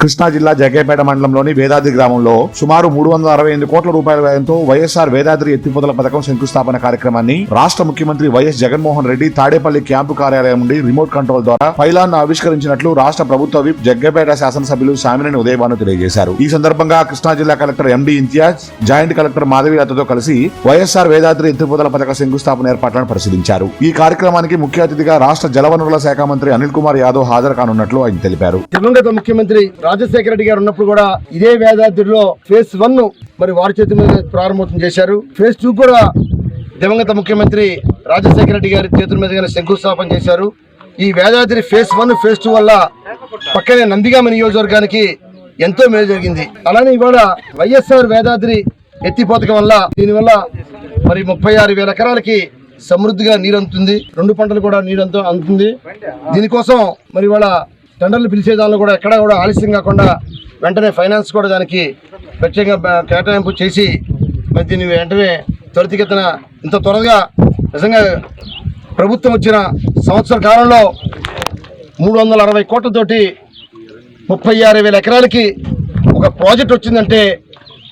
కృష్ణా జిల్లా జగ్గేపేట మండలంలోని వేదాద్రి గ్రామంలో సుమారు 368 కోట్ల రూపాయల వ్యయంతో వైఎస్ఆర్ వేదాద్రి ఎత్తిపోతల పథకం శంకుస్థాపన కార్యక్రమాన్ని రాష్ట్ర ముఖ్యమంత్రి వైఎస్ జగన్మోహన్ రెడ్డి తాడేపల్లి క్యాంపు కార్యాలయం నుండి రిమోట్ కంట్రోల్ ద్వారా పైలాన్ ఆవిష్కరించినట్లు రాష్ట్ర ప్రభుత్వ విప్ జగ్గేపేట శాసనసభ్యులు సామినేని ఉదయభాను తెలియజేశారు. ఈ సందర్భంగా కృష్ణా జిల్లా కలెక్టర్ ఎండి ఇంతియాజ్, జాయింట్ కలెక్టర్ మాధవీలతతో కలిసి వైఎస్ఆర్ వేదాద్రి ఎత్తిపోతల పథక శంకుస్థాపన ఏర్పాట్లను పరిశీలించారు. ఈ కార్యక్రమానికి ముఖ్య అతిథిగా రాష్ట్ర జలవనరుల శాఖ మంత్రి అనిల్ కుమార్ యాదవ్ హాజరు కానున్నట్లు ఆయన తెలిపారు. దివంగత ముఖ్యమంత్రి రాజశేఖర రెడ్డి గారు ఉన్నప్పుడు కూడా ఇదే వేదాద్రిలో ఫేజ్ 1 మరి వారి చేతి మీద ప్రారంభోత్సవం చేశారు. ఫేజ్ 2 కూడా దివంగత ముఖ్యమంత్రి రాజశేఖర రెడ్డి గారి చేతుల మీదుగానే శంకుస్థాపన చేశారు. ఈ వేదాద్రి ఫేజ్ 1, ఫేజ్ 2 వల్ల పక్కనే నందిగామ నియోజకవర్గానికి ఎంతో మేలు జరిగింది. అలానే ఇవాళ వైఎస్ఆర్ వేదాద్రి ఎత్తిపోతకం వల్ల దీనివల్ల మరి 36,000 ఎకరాలకి సమృద్ధిగా నీరు అందుతుంది. 2 పంటలు కూడా నీరు అందుతుంది. దీనికోసం మరి ఇవాళ టెండర్లు పిలిచే దానిలో కూడా ఎక్కడా కూడా ఆలస్యం కాకుండా వెంటనే ఫైనాన్స్ కూడా దానికి ప్రత్యేకంగా కేటాయింపు చేసి మరి దీన్ని వెంటనే త్వరితగతిన ఇంత త్వరగా నిజంగా ప్రభుత్వం వచ్చిన సంవత్సర కాలంలో 360 కోట్లతోటి 36,000 ఎకరాలకి ఒక ప్రాజెక్ట్ వచ్చిందంటే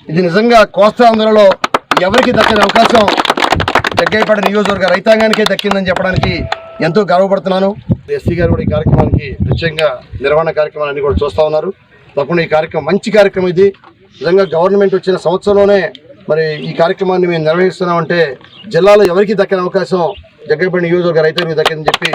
ఇది నిజంగా కోస్తా ఆంధ్రలో ఎవరికి దక్కని అవకాశం జగ్గయ్యపేట నియోజకవర్గ రైతాంగానికే దక్కిందని చెప్పడానికి ఎంతో గర్వపడుతున్నాను. ఎస్సీ గారు కూడా ఈ కార్యక్రమానికి ప్రత్యేకంగా నిర్వహణ కార్యక్రమాలన్నీ కూడా చూస్తూ ఉన్నారు. తప్పకుండా ఈ కార్యక్రమం మంచి కార్యక్రమం. ఇది నిజంగా గవర్నమెంట్ వచ్చిన సంవత్సరంలోనే మరి ఈ కార్యక్రమాన్ని మేము నిర్వహిస్తున్నామంటే జిల్లాలో ఎవరికి దక్కని అవకాశం జగ్గయ్యపేట నియోజకవర్గ రైతులకు దక్కిందని చెప్పి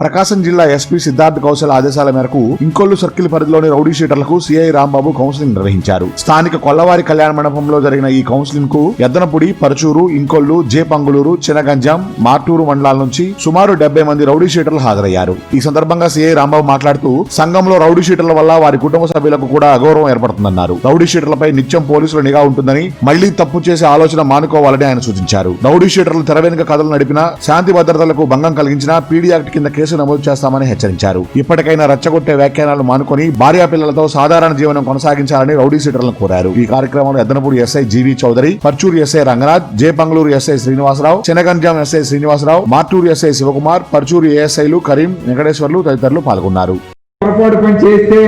ప్రకాశం జిల్లా ఎస్పీ సిద్ధార్థ్ కౌశల్ ఆదేశాల మేరకు ఇంకొల్లు సర్కిల్ పరిధిలోని రౌడీ షీటర్లకు సిఐ రాంబాబు కౌన్సిలింగ్ నిర్వహించారు. స్థానిక కొల్లవారి కళ్యాణ మండపంలో జరిగిన ఈ కౌన్సిలింగ్ కు ఎద్దనపుడి, పరచూరు, ఇంకొల్లు, జేపంగుళూరు, చినగంజాం, మార్టూరు మండలాల నుంచి సుమారు 70 మంది రౌడీ షీటర్లు హాజరయ్యారు. ఈ సందర్భంగా సిఐ రాంబాబు మాట్లాడుతూ సంఘంలో రౌడీ షీటర్ల వల్ల వారి కుటుంబ సభ్యులకు కూడా అగౌరవం ఏర్పడుతుందన్నారు. రౌడీ షీటర్లపై నిత్యం పోలీసుల నిఘా ఉంటుందని, మళ్లీ తప్పు చేసే ఆలోచన మానుకోవాలని ఆయన సూచించారు. రౌడీ షీటర్లు తెరవెనుక కథలు నడిపినా, శాంతి భద్రతలకు భంగం కలిగించినా పీడీ యాక్ట్ కింద కేసు నమోదు చేస్తామని హెచ్చరించారు. ఇప్పటికైనా రెచ్చగొట్టే వ్యాఖ్యానాలు మానుకొని భార్యా పిల్లలతో సాధారణ జీవనం కొనసాగించాలని రౌడీ షీటర్లను కోరారు. ఈ కార్యక్రమంలో Yeddanapudi SI GV Chowdary, Parchur SI Ranganath, Jepanguluru SI Srinivasarao, Chinaganjam SI Srinivasarao, Martur SI Sivakumar, Parchur ఏఎస్ఐలు కరీం, వెంకటేశ్వర్లు తదితరులు పాల్గొన్నారు. పొరపాటు పని చేస్తే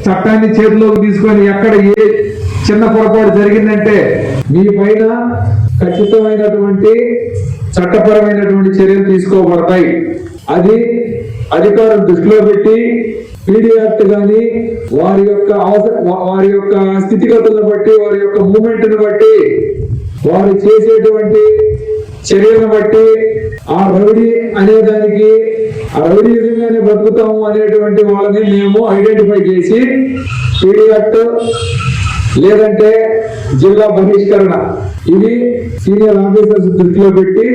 చట్టాన్ని చేతిలోకి తీసుకొని ఎక్కడ ఏ చిన్న పొరపాటు జరిగిందంటే మీ పైన ఖచ్చితమైనటువంటి చట్టపరమైనటువంటి చర్యలు తీసుకోబడతాయి. అది అధికారులు దృష్టిలో పెట్టి పీడీ యాక్ట్ కానీ వారి యొక్క స్థితిగతులను బట్టి, వారి యొక్క మూమెంట్ ను బట్టి, వారు చేసేటువంటి చర్యలను బట్టి ఆ రౌడీ అనేదానికి ఆ రౌడీ విధంగానే బ్రతుకుతాము అనేటువంటి వాళ్ళని మేము ఐడెంటిఫై చేసి పీడీ యాక్ట్ లేదంటే జిల్లా బహిష్కరణ ఇది సీనియర్ ఆఫీసర్స్ దృష్టిలో పెట్టి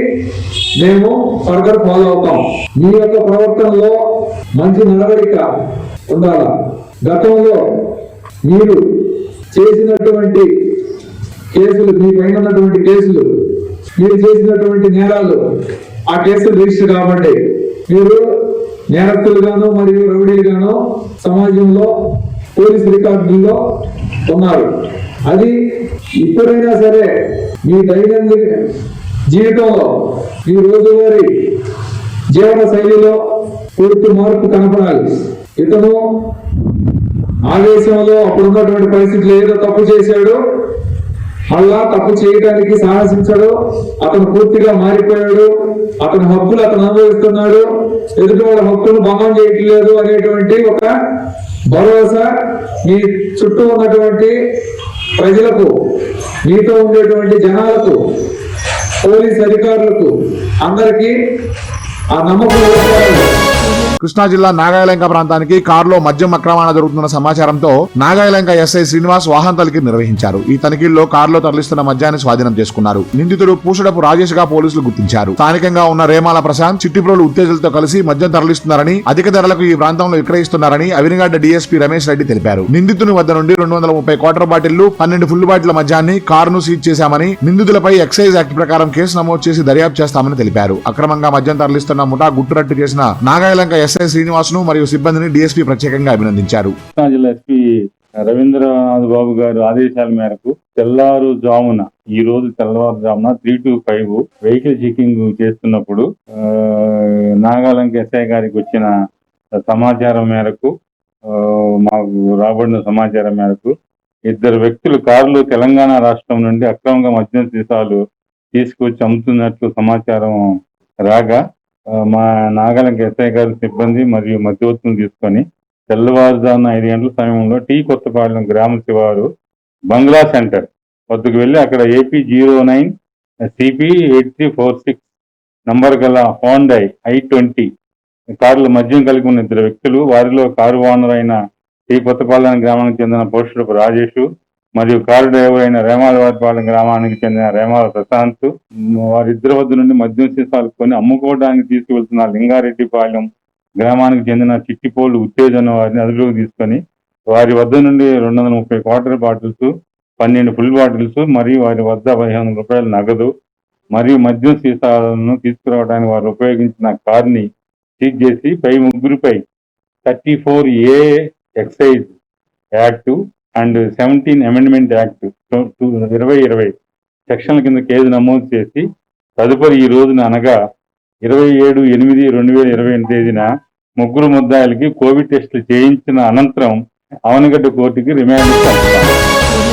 మేము ఫర్దర్ ఫాలో అవుతాం. మీ యొక్క ప్రవర్తనలో మంచి నడవడిక ఉండాలి. గతంలో మీరు చేసినటువంటి కేసులు, మీ పైన ఉన్నటువంటి కేసులు, మీరు చేసినటువంటి నేరాలు ఆ కేసులు రిజిస్టర్ కాబట్టి మీరు నేరస్తులుగాను మరియు రౌడీలుగాను సమాజంలో పోలీస్ రికార్డుల్లో ఉన్నారు. అది ఇప్పుడైనా సరే మీ దైనందిన జీవితంలో, మీ రోజువారీ జీవన శైలిలో పూర్తి మార్పు కనపడాలి. ఇతను ఆవేశంలో అప్పుడున్నటువంటి పరిస్థితులు ఏదో తప్పు చేశాడు, అలా తప్పు చేయడానికి సాహసించాడు, అతను పూర్తిగా మారిపోయాడు, అతని హక్కులు అతను అనుభవిస్తున్నాడు, ఎదుటి వాళ్ళ హక్కులు భంగం చేయట్లేదు అనేటువంటి ఒక భరోసా మీ చుట్టూ ఉన్నటువంటి ప్రజలకు, మీతో ఉండేటువంటి జనాలకు, పోలీస్ అధికారులకు అందరికీ ఆ నమ్మకం. కృష్ణా జిల్లా నాగాయలంక ప్రాంతానికి కారులో మద్యం అక్రమాణ జరుగుతున్న సమాచారంతో నాగాయలంక ఎస్ఐ శ్రీనివాస్ వాహన తనిఖీ నిర్వహించారు. ఈ తనిఖీల్లో కారులో తరలిస్తున్న మద్యాన్ని స్వాధీనం చేసుకున్నారు. నిందితుడు పూసడపు రాజేష్ గా పోలీసులు గుర్తించారు. స్థానికంగా ఉన్న రేమాల ప్రశాంత్, చిట్టిప్రోలు ఉత్తేజలతో కలిసి మద్యం తరలిస్తున్నారని, అధిక ధరలకు ఈ ప్రాంతంలో విక్రయిస్తున్నారని అవినిగడ్డ డీఎస్పీ రమేష్ రెడ్డి తెలిపారు. నిందితుని వద్ద నుండి 230 క్వార్టర్ బాటిళ్లు, 12 ఫుల్ బాటిల్ మద్యాన్ని కారును సీజ్ చేశామని, నిందితులపై ఎక్సైజ్ యాక్ట్ ప్రకారం కేసు నమోదు చేసి దర్యాప్తు చేస్తామని తెలిపారు. అక్రమంగా మద్యం తరలిస్తున్న ముఠా గుట్టురట్టు చేసిన నాగాయలంక ఎస్ఐ శ్రీనివాస్ ను మరియు సిబ్బందిని డీఎస్పీ ప్రత్యేకంగా అభినందించారు. కృష్ణా జిల్లా ఎస్పీ రవీంద్రనాథ్ బాబు గారు ఆదేశాల మేరకు ఈ రోజు తెల్లవారుజామున 3 to 5 వెహికల్ చెకింగ్ చేస్తున్నప్పుడు నాగాలంక ఎస్ఐ గారికి వచ్చిన సమాచారం మేరకు మాకు రాబడిన సమాచారం మేరకు ఇద్దరు వ్యక్తులు కారులో తెలంగాణ రాష్ట్రం నుండి అక్రమంగా మద్యం సీసాలు తీసుకొచ్చి అమ్ముతున్నట్లు సమాచారం రాగా మా నాగలంక ఎస్ఐ గారి సిబ్బంది మరియు మధ్యవర్తులను తీసుకొని తెల్లవారుజామున 5 గంటల సమయంలో టీ కొత్తపాలెం గ్రామ శివారు బంగ్లా సెంటర్ వద్దకు వెళ్ళి అక్కడ AP 09 CP 8346 నంబర్ గల హోండై I-20 కారులో మద్యం కలిగి ఉన్న ఇద్దరు వ్యక్తులు, వారిలో కారు ఓనర్ అయిన టీ కొత్తపాలెం గ్రామానికి చెందిన పోస్టులపు రాజేష్ మరియు కారు డ్రైవర్ అయిన రేమాలవారిపాలెం గ్రామానికి చెందిన రేమాల ప్రశాంత్ వారిద్దరి వద్ద నుండి మద్యం సీసాలు కొని అమ్ముకోవడానికి తీసుకువెళ్తున్న లింగారెడ్డిపాలెం గ్రామానికి చెందిన చిట్టిపోలు ఉత్తేజన వారిని అదుపులోకి తీసుకొని వారి వద్ద నుండి 230 క్వార్టర్ బాటిల్స్, 12 ఫుల్ బాటిల్స్ మరియు వారి వద్ద 1500 రూపాయల నగదు మరియు మద్యం సీసాలను తీసుకురావడానికి వారు ఉపయోగించిన కార్ని సీజ్ చేసి పై ముగ్గురిపై 34A excise act and 17 amendment act 2020 సెక్షన్ల కింద కేసు నమోదు చేసి తదుపరి ఈ రోజున అనగా 27/8/2020 తేదీన ముగ్గురు ముద్దాయిలకి కోవిడ్ టెస్టులు చేయించిన అనంతరం అవనగడ్డ కోర్టుకి రిమాండ్ పంపుతారు.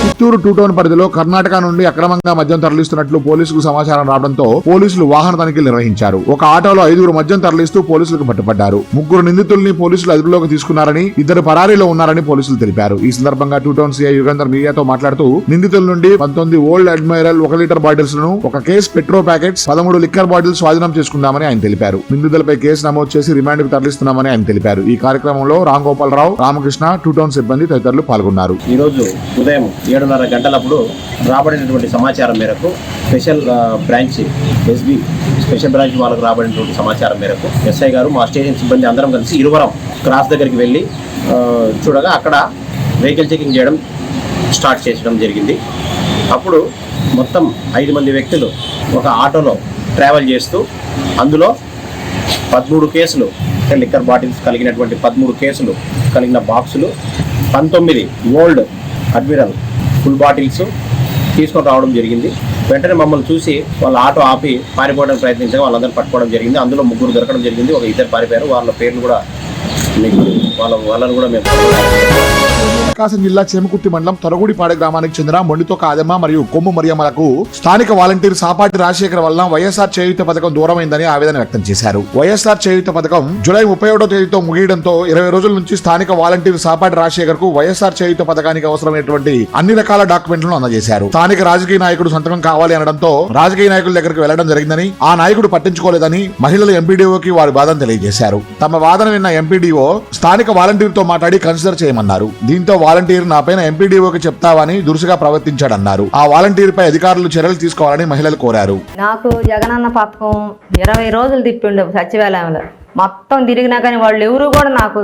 చిత్తూరు 2 టౌన్ పరిధిలో కర్ణాటక నుండి అక్రమంగా మద్యం తరలిస్తున్నట్లు పోలీసులకు సమాచారం రావడంతో పోలీసులు వాహన తనిఖీలు నిర్వహించారు. ఒక ఆటోలో 5 మద్యం తరలిస్తూ పోలీసులకు పట్టుబడ్డారు. 3 నిందితుల్ని పోలీసులు అదుపులోకి తీసుకున్నారని, 2 పరారీలో ఉన్నారని పోలీసులు తెలిపారు. ఈ సందర్భంగా 2 టౌన్ సిఐ యుగంధర్ మీడియాతో మాట్లాడుతూ నిందితుల నుండి 19 ఓల్డ్ అడ్మైరల్ 1 లీటర్ బాటిల్స్ ను, 1 case petro packets, 13 liquor bottles స్వాధీనం చేసుకున్నామని ఆయన తెలిపారు. నిందితులపై కేసు నమోదు చేసి రిమాండ్ కు తరలిస్తున్నామని ఆయన తెలిపారు. ఈ కార్యక్రమంలో రామ్ గోపాలరావు, రామకృష్ణ, 2 టౌన్ సిబ్బంది తదితరులు పాల్గొన్నారు. ఈ రోజు ఉదయం 7:30 గంటలప్పుడు రాబడినటువంటి సమాచారం మేరకు special branch SB special branch వాళ్ళకు రాబడినటువంటి సమాచారం మేరకు ఎస్ఐ గారు మా స్టేషన్ సిబ్బంది అందరం కలిసి ఇరువరం క్రాస్ దగ్గరికి వెళ్ళి చూడగా అక్కడ వెహికల్ చెకింగ్ చేయడం స్టార్ట్ చేయడం జరిగింది. అప్పుడు మొత్తం 5 మంది వ్యక్తులు ఒక ఆటోలో ట్రావెల్ చేస్తూ అందులో 13 కేసులు లిక్కర్ బాటిల్స్ కలిగినటువంటి 13 కేసులు కలిగిన బాక్సులు, 19 ఓల్డ్ అడ్మిరల్ ఫుల్ బాటిల్స్ తీసుకొని రావడం జరిగింది. వెంటనే మమ్మల్ని చూసి వాళ్ళ ఆటో ఆపి పారిపోవడానికి ప్రయత్నించగా వాళ్ళందరూ పట్టుకోవడం జరిగింది. అందులో 3 దొరకడం జరిగింది. ఒక 2 పారిపోయారు. వాళ్ళ పేర్లు కూడా మీకు వాళ్ళని కూడా మేము ప్రకాశం జిల్లా చేమకుర్తి మండలం తొరగూడిపాడు గ్రామానికి చెందిన మొండితోక ఆదమ్మ మరియు కొమ్ము మరియమ్మలకు స్థానిక వాలంటీర్ సాపాటి రాజశేఖర్ వల్ల వైఎస్ఆర్ చేయూత పథకం దూరమైందని ఆవేదన వ్యక్తం చేశారు. వైఎస్ఆర్ చేయూత పథకం జూలై 31వ తేదీతో ముగియడంతో 20 రోజుల నుంచి స్థానిక వాలంటీర్ సాపాటి రాజశేఖర్ కు వైఎస్ఆర్ చేయూత పథకానికి అవసరమైనటువంటి అన్ని రకాల డాక్యుమెంట్లను అందజేశారు. స్థానిక రాజకీయ నాయకుడు సంతకం కావాలి అనడంతో రాజకీయ నాయకుల దగ్గరికి వెళ్లడం జరిగిందని, ఆ నాయకుడు పట్టించుకోలేదని మహిళలు ఎంపీడీఓకి వారి బాధను తెలియజేశారు. తమ వాదన విన్న ఎంపీడీఓ స్థానిక వాలంటీర్ తో మాట్లాడి కన్సిడర్ చేయమన్నారు. దీంతో వాలంటీర్ నాపైన ఎంపీడీఓకి చెప్తావని దురుసుగా ప్రవర్తించాడన్నారు. ఆ వాలంటీర్ పై అధికారులు చర్యలు తీసుకోవాలని మహిళలు కోరారు. నాకు జగనన్న పథకం 20 రోజులు తిప్పిండు సచివాలయంలో. మొత్తం తిరిగినా కానీ వాళ్ళు ఎవరు కూడా నాకు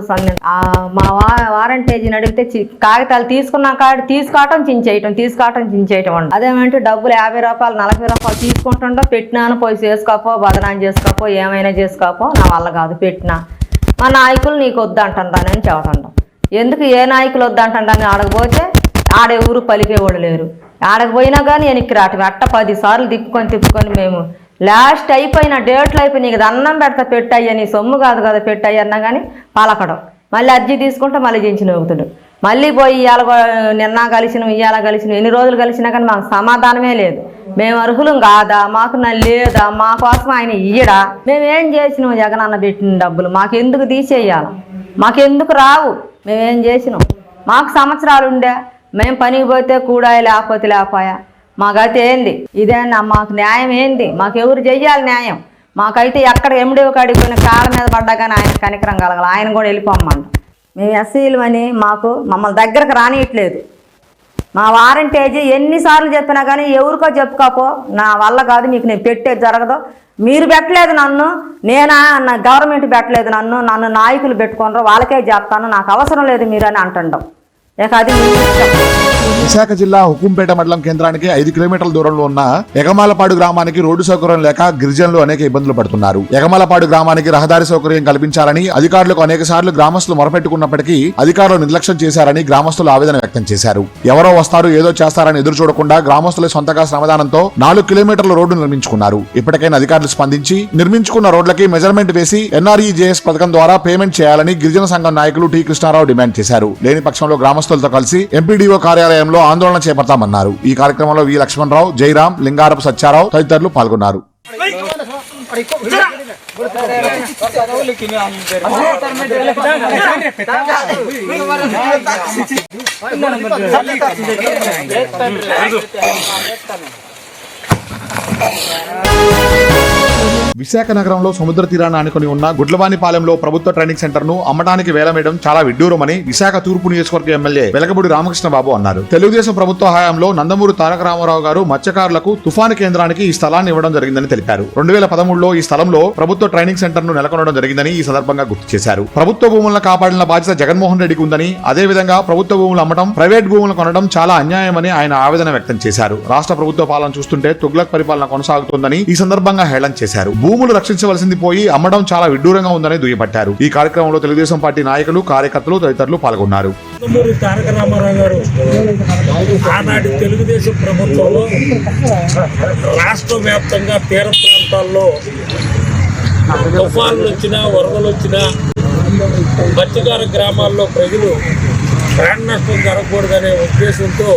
మా వారంటేజీని అడిగితే కాగితాలు తీసుకున్నా కాడ తీసుకోవటం చించేయటం ఉండు. అదేమంటే డబ్బులు 50 రూపాయలు 40 రూపాయలు తీసుకుంటుండో, పెట్టినాను పోయి చేసుకోపో, బదనాన్ని చేసుకోపో, ఏమైనా చేసుకోపో, నా వల్ల కాదు పెట్టినా. మా నాయకులు నీకు వద్దంటానని చెప్పటండం. ఎందుకు ఏ నాయకులు వద్దంటానని ఆడకపోతే ఆడెవరు పలికేవాళ్ళు లేరు. ఆడకపోయినా కానీ వెనక్కి రావటం అట్ట 10 సార్లు తిప్పుకొని మేము లాస్ట్ అయిపోయిన డేట్లు అయిపోయి నీకు అన్నం పెడతా పెట్టయ్యా, నీ సొమ్ము కాదు కదా పెట్టయ్యా అన్నా కానీ పలకడం. మళ్ళీ అర్జీ తీసుకుంటే మళ్ళీ దించి నవ్వుతుడు. మళ్ళీ పోయి నిన్న కలిసినాం ఇవాళ కలిసినాం, ఎన్ని రోజులు కలిసినా కానీ మాకు సమాధానమే లేదు. మేము అర్హులం కాదా, మాకు లేదా, మా కోసం ఆయన ఇయ్యడా, మేమేం చేసినాం? జగనన్న పెట్టిన డబ్బులు మాకెందుకు తీసేయాలి? మాకెందుకు రావు? మేమేం చేసినాం? మాకు సంవత్సరాలు ఉండే, మేము పనికి పోతే కూడాయి లేకపోతే లేకపోయా, మాకైతే ఏంది ఇదేనా? మాకు న్యాయం ఏంది? మాకెవరు చెయ్యాలి న్యాయం? మాకైతే ఎక్కడ ఎండివ కాడికి పోయిన కాళ్ళ మీద పడ్డా కానీ ఆయన కనికరం కలగాలి, ఆయన కూడా వెళ్ళిపోమ్మంట. మేము ఎస్సీలు అని మమ్మల్ని దగ్గరకు రానియట్లేదు. మా వారంటేజీ ఎన్నిసార్లు చెప్పినా కానీ ఎవరికో చెప్పుకోపో, నా వల్ల కాదు, మీకు నేను పెట్టేది జరగదు. మీరు పెట్టలేదు నన్ను, నా గవర్నమెంట్ పెట్టలేదు నన్ను నాయకులు పెట్టుకోనరు, వాళ్ళకే చేస్తాను, నాకు అవసరం లేదు మీరు అని అంటుండం. ఇక అది విశాఖ జిల్లా హుకుంపేట మండలం కేంద్రానికి 5 కిలోమీటర్ల దూరంలో ఉన్న ఎగమాలపాడు గ్రామానికి రోడ్డు సౌకర్యం లేక గిరిజనులు అనేక ఇబ్బందులు పడుతున్నారు. ఎగమాలపాడు గ్రామానికి రహదారి సౌకర్యం కల్పించాలని అధికారులకు అనేక సార్లు గ్రామస్తులు మొరపెట్టుకున్నప్పటికీ అధికారులు నిర్లక్ష్యం చేశారని గ్రామస్తులు ఆవేదన వ్యక్తం చేశారు. ఎవరో వస్తారు ఏదో చేస్తారని ఎదురు చూడకుండా గ్రామస్తుల సొంతగా శ్రమదానంతో 4 కిలోమీటర్ల రోడ్డు నిర్మించుకున్నారు. ఇప్పటికైనా అధికారులు స్పందించి నిర్మించుకున్న రోడ్లకి మెజర్మెంట్ వేసి NREJS పథకం ద్వారా పేమెంట్ చేయాలని గిరిజన సంఘం నాయకులు టి కృష్ణారావు డిమాండ్ చేశారు. లేని పక్షంలో గ్రామస్తులతో కలిసి ఎంపీడీఓ కార్యాలయంలో ఆందోళన చేపడతామన్నారు. ఈ కార్యక్రమంలో వి లక్ష్మణరావు, జయరాం, లింగారపు సత్యారావు తదితరులు పాల్గొన్నారు. విశాఖ నగరంలో సముద్ర తీరాన్ని ఆనుకుని ఉన్న గుడ్లవానిపాలెంలో ప్రభుత్వ ట్రైనింగ్ సెంటర్ ను అమ్మడానికి వేలమేయడం చాలా విడ్డూరమని విశాఖ తూర్పు నియోజకవర్గ ఎమ్మెల్యే వెలగపూడి రామకృష్ణ బాబు అన్నారు. తెలుగుదేశం ప్రభుత్వ హయాంలో నందమూరి తారక రామారావు గారు మత్స్యకారులకు తుఫాను కేంద్రానికి ఈ స్థలాన్ని ఇవ్వడం జరిగిందని తెలిపారు. 2013లో ఈ స్థలంలో ప్రభుత్వ ట్రైనింగ్ సెంటర్ ను నెలకొనడం జరిగిందని ఈ సందర్భంగా గుర్తు చేశారు. ప్రభుత్వ భూములను కాపాడిన బాధ్యత జగన్మోహన్ రెడ్డికి ఉందని, అదేవిధంగా ప్రభుత్వ భూములు అమ్మటం, ప్రైవేట్ భూములు కొనడం చాలా అన్యాయమని ఆయన ఆవేదన వ్యక్తం చేశారు. రాష్ట్ర ప్రభుత్వ పాలన చూస్తుంటే తుగ్లక్ పరిపాలన కొనసాగుతోందని ఈ సందర్భంగా హేళన చేశారు. భూములు రక్షించవలసింది పోయి అమ్మడం చాలా విడ్డూరంగా ఉందని దుయ్యబట్టారు. ఈ కార్యక్రమంలో తెలుగుదేశం పార్టీ నాయకులు, కార్యకర్తలు తదితరులు పాల్గొన్నారు. నందమూరి తారక రామారావు గారు ఆనాటి తెలుగుదేశం ప్రభుత్వంలో రాష్ట్ర వ్యాప్తంగా తీర ప్రాంతాల్లో తుఫాన్లు వచ్చినా, వరదలు వచ్చినా మత్స్యకార గ్రామాల్లో ప్రజలు ప్రాణ నష్టం జరగకూడదనే ఉద్దేశంతో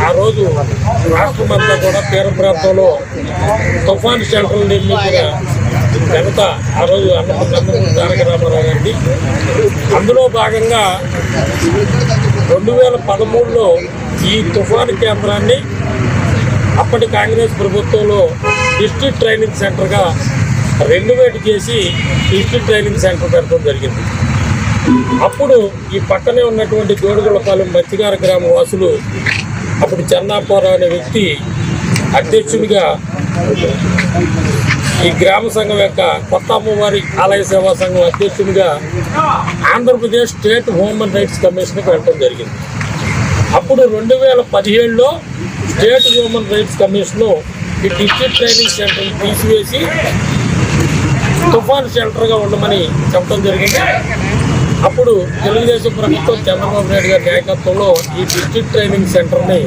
ఆ రోజు రాష్ట్రమంతా కూడా తీర ప్రాంతంలో తుఫాన్ షెల్టర్లు నిర్మించిన ఘనత ఆ రోజు నందమూరి తారక రామారావు గారికి. అందులో భాగంగా 2013లో ఈ తుఫాను కేంద్రాన్ని అప్పటి కాంగ్రెస్ ప్రభుత్వంలో డిస్ట్రిక్ట్ ట్రైనింగ్ సెంటర్గా రెన్యువేట్ చేసి డిస్ట్రిక్ట్ ట్రైనింగ్ సెంటర్ పెట్టడం జరిగింది. అప్పుడు ఈ పక్కనే ఉన్నటువంటి జోడుగుళ్ళపాలెం మత్స్యకార గ్రామ వాసులు అప్పుడు చెన్నాప్పారావు అనే వ్యక్తి అధ్యక్షుడిగా ఈ గ్రామ సంఘం యొక్క కొత్త అమ్మవారి ఆలయ సేవా సంఘం అధ్యక్షుడిగా ఆంధ్రప్రదేశ్ స్టేట్ హ్యూమన్ రైట్స్ కమిషన్కి వెళ్ళడం జరిగింది. అప్పుడు 2017లో స్టేట్ హ్యూమన్ రైట్స్ కమిషను ఈ డిస్ట్రిక్ట్ ట్రైనింగ్ సెంటర్ని తీసివేసి తుఫాన్ షెల్టర్గా ఉండమని చెప్పడం జరిగింది. అప్పుడు తెలుగుదేశం ప్రభుత్వం చంద్రబాబు నాయుడు గారి నాయకత్వంలో ఈ డిస్ట్రిక్ట్ ట్రైనింగ్ సెంటర్ని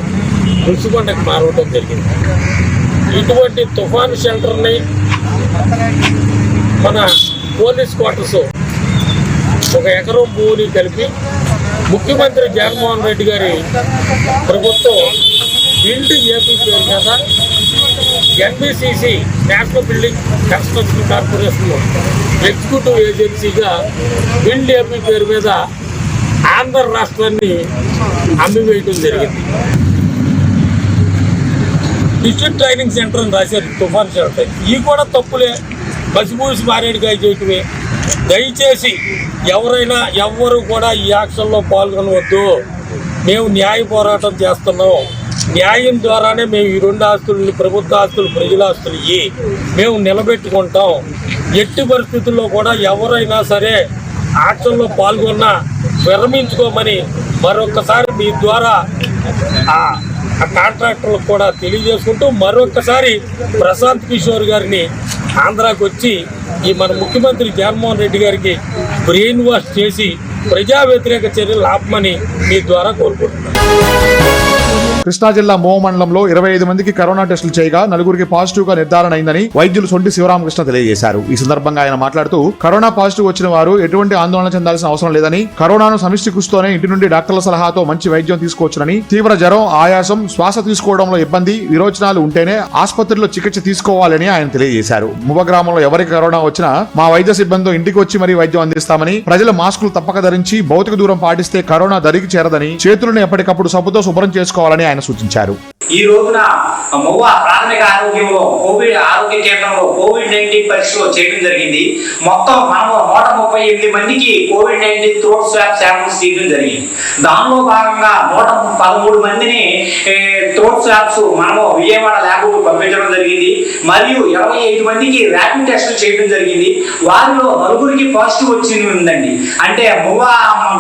రుషికొండకి మారవడం జరిగింది. ఇటువంటి తుఫాన్ షెల్టర్ని మన పోలీస్ క్వార్టర్స్ 1 ఎకరం భూమిని కలిపి ముఖ్యమంత్రి జగన్మోహన్ రెడ్డి గారి ప్రభుత్వం బిల్డ్ ఏపీ పేరు మీద NBCC national building construction corporation executive ఏజెన్సీగా బిల్డ్ ఏపీ పేరు మీద ఆంధ్ర రాష్ట్రాన్ని అమ్మివేయడం జరిగింది. డిస్ట్రిక్ట్ ట్రైనింగ్ సెంటర్ అని రాశారు తుఫాన్ షెల్టర్. ఇవి కూడా తప్పులే, బసిబూసి మారేడుకాయ చేయటమే. దయచేసి ఎవరు కూడా ఈ యాక్షన్లో పాల్గొనవద్దు. మేము న్యాయ పోరాటం చేస్తున్నాం. న్యాయం ద్వారానే మేము ఈ 2 ఆస్తులని, ప్రభుత్వ ఆస్తులు, ప్రజల ఆస్తులు మేము నిలబెట్టుకుంటాం. ఎట్టి పరిస్థితుల్లో కూడా ఎవరైనా సరే యాక్షన్లో పాల్గొన్నా విరమించుకోమని మరొకసారి మీ ద్వారా ఆ కాంట్రాక్టర్లకు కూడా తెలియజేసుకుంటూ, మరొకసారి ప్రశాంత్ కిషోర్ గారిని ఆంధ్రాకి వచ్చి ఈ మన ముఖ్యమంత్రి జగన్మోహన్ రెడ్డి గారికి బ్రెయిన్ వాష్ చేసి ప్రజా వ్యతిరేక చర్యలు ఆపమని మీ ద్వారా కోరుకుంటున్నాను. కృష్ణా జిల్లా మోవ మండలంలో 25 మందికి కరోనా టెస్టులు చేయగా 4 పాజిటివ్ గా నిర్ధారణ అయిందని వైద్యులు సొంటి శివరామకృష్ణ తెలియజేశారు. ఈ సందర్భంగా ఆయన మాట్లాడుతూ కరోనా పాజిటివ్ వచ్చిన వారు ఎటువంటి ఆందోళన చెందాల్సిన అవసరం లేదని, కరోనాను సమిష్టి కృషితోనే ఇంటి నుండి డాక్టర్ల సలహాతో మంచి వైద్యం తీసుకోవచ్చునని, తీవ్ర జ్వరం, ఆయాసం, శ్వాస తీసుకోవడంలో ఇబ్బంది, విరోచనాలు ఉంటేనే ఆసుపత్రిలో చికిత్స తీసుకోవాలని ఆయన తెలియజేశారు. మువ్వ గ్రామంలో ఎవరికి కరోనా వచ్చినా మా వైద్య సిబ్బందితో ఇంటికి వచ్చి మరీ వైద్యం అందిస్తామని, ప్రజలు మాస్కులు తప్పక ధరించి భౌతిక దూరం పాటిస్తే కరోనా దరికి చేరదని, చేతులను ఎప్పటికప్పుడు సబ్బుతో శుభ్రం చేసుకోవాలని ఆయన సూచించారు. ఈ రోజున మొవ్వ ప్రాథమిక ఆరోగ్యంలో ఆరోగ్య కేంద్రంలో COVID-19 పరీక్షలు చేయడం జరిగింది. మొత్తం మనము 138 మందికి COVID-19 థ్రోట్ స్వాబ్ శాంపుల్స్ తీయడం జరిగింది. దానిలో భాగంగా 113 మందిని థ్రోట్ స్వాబ్స్ మనము విజయవాడ ల్యాబ్కు పంపించడం జరిగింది. మరియు 25 మందికి ర్యాపిడ్ టెస్టులు చేయడం జరిగింది. వారిలో 4గురికి పాజిటివ్ వచ్చింది ఉందండి. అంటే మొవ్వ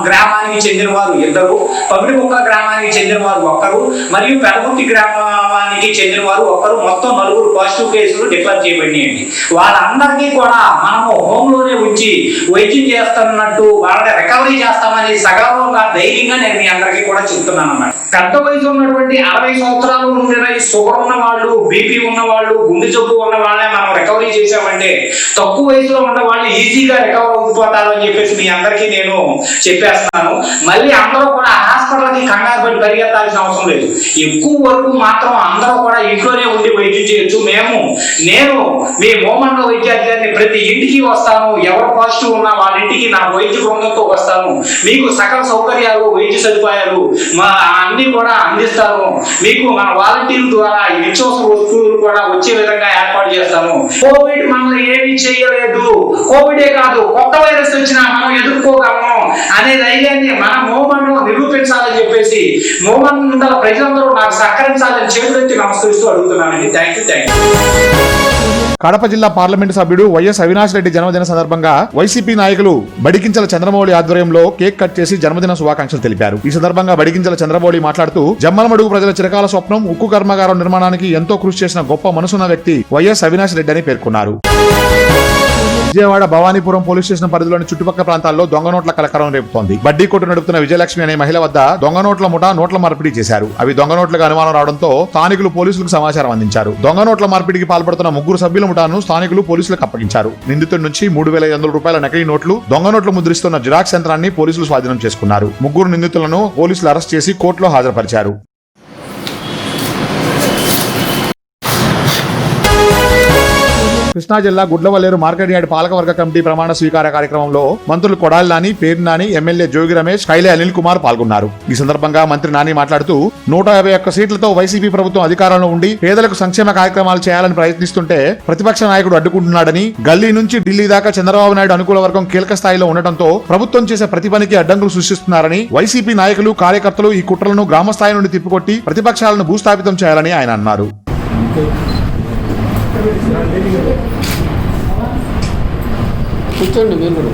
గ్రామానికి చెందిన వారు 2, పమిడిముక్క గ్రామానికి చెందిన వారు 1, మరియు పెదగుర్తి గ్రామానికి చెందిన వారు 1, మొత్తం 4 పాజిటివ్ కేసులు డిక్లేర్ చేయబడినాయండి. వాళ్ళందరికీ కూడా మనము హోంలోనే ఉంచి వైద్యం చేస్తున్నట్టు వాళ్ళని రికవరీ చేస్తామని సగర్వంగా ధైర్యంగా నేను మీ అందరికీ కూడా చెప్తున్నాను అన్నమాట. పెద్ద వయసు ఉన్నటువంటి 60 సంవత్సరాలు ఉండిన షుగర్ ఉన్న వాళ్ళు, బీపీ ఉన్న వాళ్ళు, గుండె జబ్బు ఉన్న వాళ్ళే మనం రికవరీ చేసామంటే తక్కువ వయసులో ఉన్న వాళ్ళు ఈజీగా రికవర్ అవుతారు అని చెప్పేసి మీ అందరికీ నేను చెప్పేస్తున్నాను. మళ్ళీ అందరూ కూడా హాస్పిటల్కి కంగారు పడి పరిగెత్తాల్సిన అవసరం లేదు. ఎక్కువ వరకు మాత్రం అందరూ కూడా ఇంట్లోనే ఉండి వైద్యం చేయొచ్చు. నేను మీ మోమండల వైద్యాధికారిని ప్రతి ఇంటికి వస్తాను. ఎవరు పాజిటివ్ ఉన్నా వాళ్ళ ఇంటికి నా వైద్య బృందంతో వస్తాను. మీకు సకల సౌకర్యాలు, వైద్య సదుపాయాలు అన్ని కూడా అందిస్తాను. మీకు మన వాలంటీర్ల ద్వారా ఈ నిత్యావసర వస్తువులు కూడా వచ్చే విధంగా ఏర్పాటు చేస్తాను. కోవిడ్ మనల్ని ఏమీ చేయలేదు. కోవిడే కాదు, కొత్త వైరస్ వచ్చినా మనం ఎదుర్కోగలము అనే ధైర్యాన్ని మన మోమండలం నిరూపించాలని చెప్పేసి మోమండల ప్రజలందరూ నాకు సహకరించాలని చేతులెత్తి నమస్కరిస్తూ అడుగుతున్నానండి. Thank you. కడప జిల్లా పార్లమెంటు సభ్యుడు వైఎస్ అవినాష్ రెడ్డి జన్మదిన సందర్భంగా వైసీపీ నాయకులు బడికించల చంద్రమౌళి ఆధ్వర్యంలో కేక్ కట్ చేసి జన్మదిన శుభాకాంక్షలు తెలిపారు. ఈ సందర్భంగా బడికించల చంద్రమౌళి మాట్లాడుతూ జమ్మలమడుగు ప్రజల చిరకాల స్వప్నం ఉక్కు కర్మాగారం నిర్మాణానికి ఎంతో కృషి చేసిన గొప్ప మనసున్న వ్యక్తి వైఎస్ అవినాష్ రెడ్డి అని పేర్కొన్నారు. విజయవాడ భవానీపురం పోలీస్ స్టేషన్ పరిధిలోని చుట్టుపక్కల ప్రాంతాల్లో దొంగ నోట్ల కలకరం రేపుతోంది. బడ్డీ కొట్టు నడుపుతున్న విజయలక్ష్మి అనే మహిళ వద్ద దొంగ నోట్ల ముఠా నోట్ల మార్పిడి చేశారు. అవి దొంగ నోట్లుగా అనుమానం రావడంతో స్థానికులు పోలీసులకు సమాచారం అందించారు. దొంగ నోట్ల మార్పిడికి పాల్పడుతున్న 3 సభ్యుల ముఠాను స్థానికులు పోలీసులకు అప్పగించారు. నిందితుడి నుంచి 3,500 రూపాయల నకిలీ నోట్లు, దొంగ నోట్లు ముద్రిస్తున్న జిరాక్స్ యంత్రాన్ని పోలీసులు స్వాధీనం చేసుకున్నారు. 3 నిందితులను పోలీసులు అరెస్ట్ చేసి కోర్టులో హాజరుపరిచారు. కృష్ణా జిల్లా గుడ్లవల్లేరు మార్కెట్ యార్డ్ పాలకవర్గ కమిటీ ప్రమాణ స్వీకార కార్యక్రమంలో మంత్రులు కొడాలి నాని, పేరు నాని, ఎమ్మెల్యే జోగి రమేష్, కైలే అనిల్ కుమార్ పాల్గొన్నారు. ఈ సందర్భంగా మంత్రి నాని మాట్లాడుతూ 151 సీట్లతో వైసీపీ ప్రభుత్వం అధికారంలో ఉండి పేదలకు సంక్షేమ కార్యక్రమాలు చేయాలని ప్రయత్నిస్తుంటే ప్రతిపక్ష నాయకుడు అడ్డుకుంటున్నాడని, గల్లీ నుంచి ఢిల్లీ దాకా చంద్రబాబు నాయుడు అనుకూల వర్గం కీలక స్థాయిలో ఉండటంతో ప్రభుత్వం చేసే ప్రతి పనికి అడ్డంకులు సృష్టిస్తున్నారని, వైసీపీ నాయకులు, కార్యకర్తలు ఈ కుట్రలను గ్రామ స్థాయి నుండి తిప్పికొట్టి ప్రతిపక్షాలను భూస్థాపితం చేయాలని ఆయన అన్నారు. కూర్చోండి మీరు.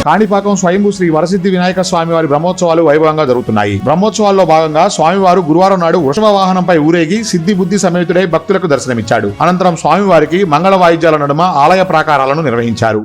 కాణిపాకం స్వయంభూ శ్రీ వరసిద్ధి వినాయక స్వామివారి బ్రహ్మోత్సవాలు వైభవంగా జరుగుతున్నాయి. బ్రహ్మోత్సవాల్లో భాగంగా స్వామివారు గురువారం నాడు వృషభ వాహనంపై ఊరేగి సిద్ధి బుద్ధి సమేతుడై భక్తులకు దర్శనమిచ్చాడు. అనంతరం స్వామివారికి మంగళ వాయిద్యాల నడుమ ఆలయ ప్రాకారాలను నిర్వహించారు.